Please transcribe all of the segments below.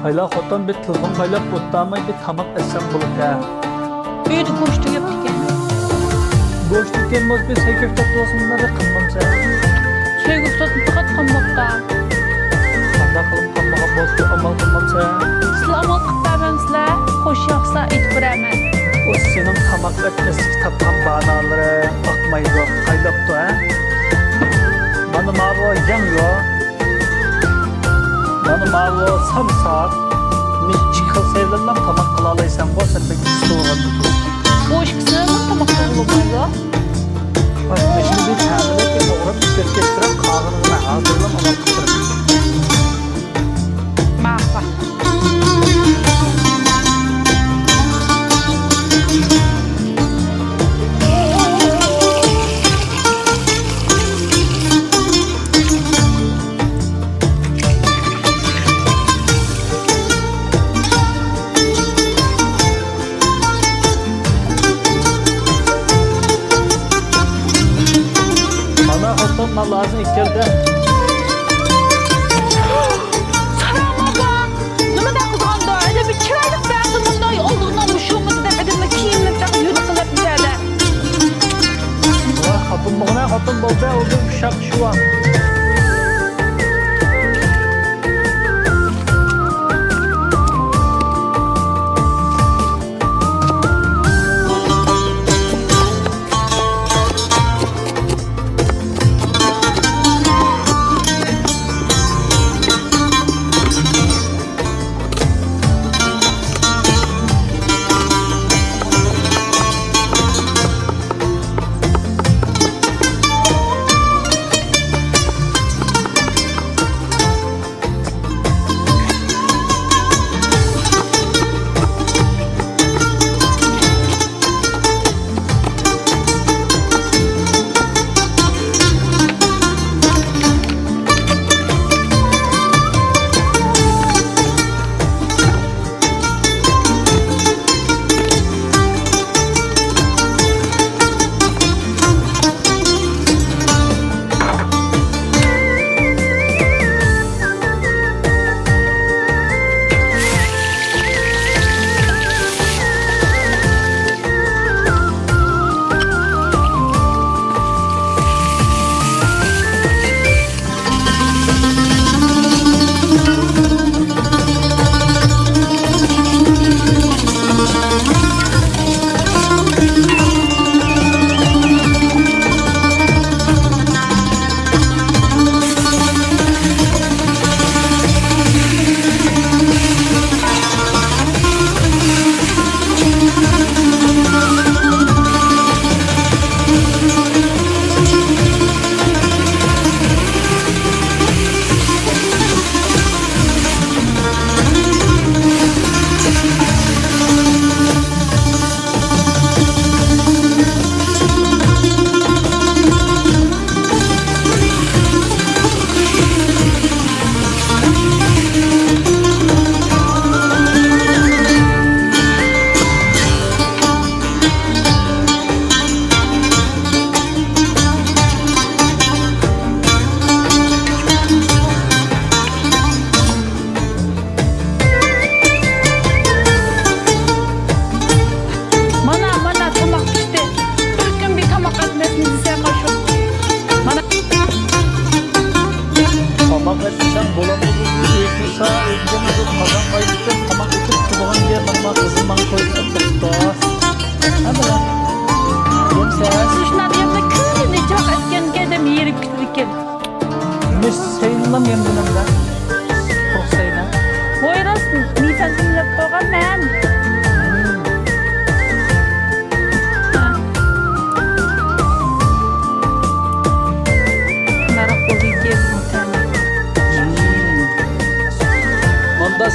Hayla xotan bir telefon kaylap otlamay bir tamak etsem bulup ya. Büyüdü koştu yaptık yani. Boş diken boz bir seykir toplasınlar da kılmam sen. Sevgi tutasın fakat kanmakta. Kanda kılım kanmağa boz bir amal kılmam sen. Sizler amal kıtlardan sizler hoş yapsa et biremen. O senin tamak etmesi kitaptan banaları akmaydı. Kaylap da ha. Bana mavo yan yo. Bana mavo samsak. Miş çıkıl sevlenmem tamak kılalaysan bu sen pek güçlü olmadı. Boş kısırın mı tamakları olmaydı? Bak şimdi bir tahmin et doğru tükettirip kahırına hazırlam amal kıtırım. Bak bak. Bana lazım içeride. Sarama bak. Nima da kızandı? Öyle bir çıraylık derdim bunday olduğundan bu şu mutu da bedimde kiyimle takıp yürü kılıp bir yerde. Hatun boğuna hatun bolda oldu şak şu an.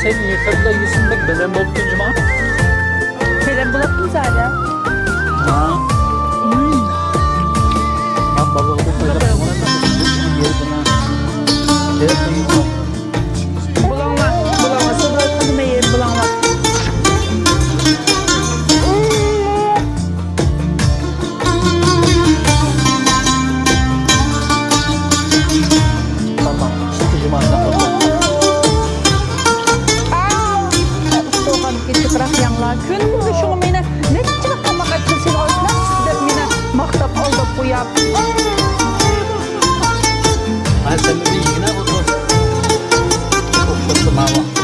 Senin yeterli yüzünde belen boldun cuma. Belen bulattım zaten. Ha. Ben balığı da koydum. Bulanma. Bulanma. Sonra kızıma yerim bulanma. Tamam. İşte cuma. Gün bu şunu mene ne çıkıp tamak etsin sen olsun dep mene maktap aldap bu yap. Ben sen bir yine bu. Çok kötü mama.